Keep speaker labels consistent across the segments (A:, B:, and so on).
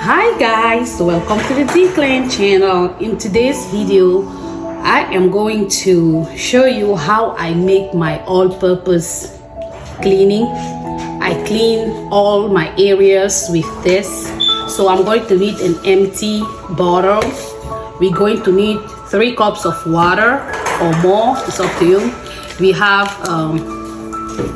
A: Hi guys, welcome to the Declan channel. In today's video I am going to show you how I make my all-purpose cleaning. I clean all my areas with this. So I'm going to need an empty bottle. We're going to need 3 cups of water or more, it's up to you. We have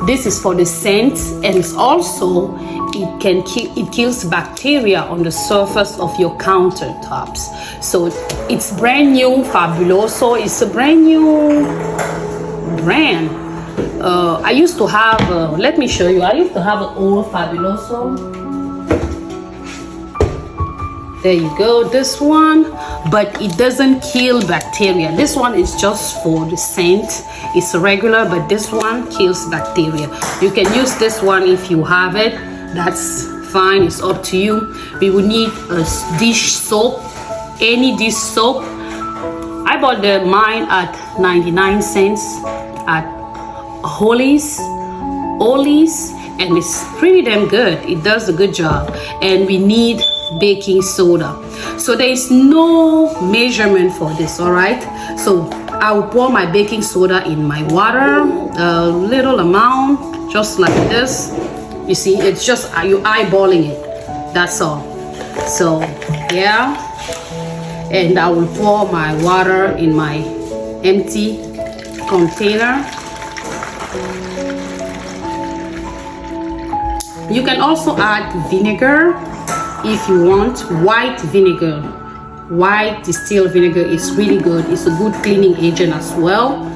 A: this is for the scent, and it's also it kills bacteria on the surface of your countertops. So it's brand new, Fabuloso. It's a brand new brand. I used to have let me show you. I used to have an old Fabuloso. There you go, this one, but it doesn't kill bacteria. This one is just for the scent. It's regular, but this one kills bacteria. You can use this one if you have it. That's fine, it's up to you. We will need a dish soap, any dish soap. I bought mine at 99 cents at Ollies, and it's pretty damn good. It does a good job. And we need baking soda. So there is no measurement for this, all right? So I'll pour my baking soda in my water, a little amount, just like this. You see, it's just you eyeballing it, that's all. So yeah, and I will pour my water in my empty container. You can also add vinegar if you want. White vinegar, white distilled vinegar is really good. It's a good cleaning agent as well.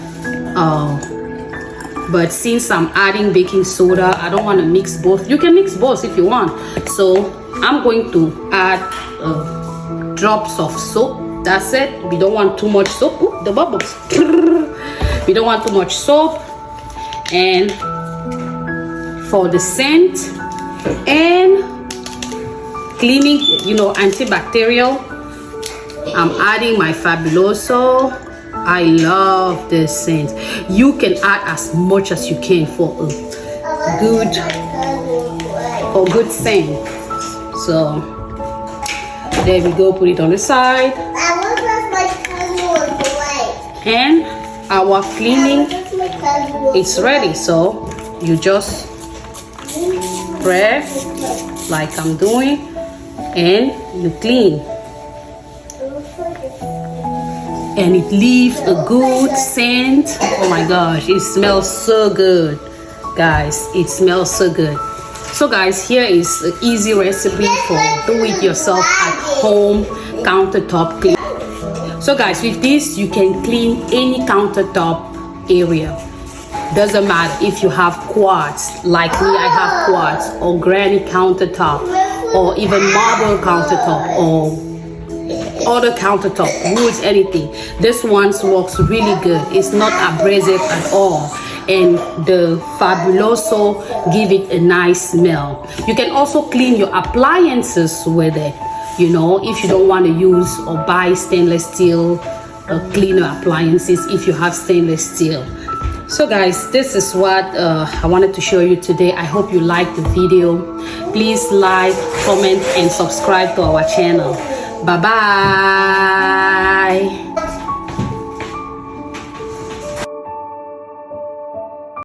A: But since I'm adding baking soda, I don't want to mix both. You can mix both if you want. So I'm going to add drops of soap. That's it. We don't want too much soap. Ooh, the bubbles. We don't want too much soap. And for the scent and cleaning, you know, antibacterial, I'm adding my Fabuloso. I love this scent. You can add as much as you can for a good scent. So there we go, put it on the side. And our cleaning is ready. So you just press like I'm doing and you clean. And it leaves a good scent. Oh my gosh, it smells so good, guys. It smells so good. So guys, here is an easy recipe for do it yourself at home countertop clean. So guys, with this you can clean any countertop area. Doesn't matter if you have quartz like me. I have quartz, or granite countertop, or even marble countertop, or other countertop, woods, anything. This one works really good. It's not abrasive at all, and the Fabuloso give it a nice smell. You can also clean your appliances with it, you know, if you don't want to use or buy stainless steel cleaner appliances, if you have stainless steel. So guys, this is what I wanted to show you today. I hope you liked the video. Please like, comment, and subscribe to our channel. Bye bye.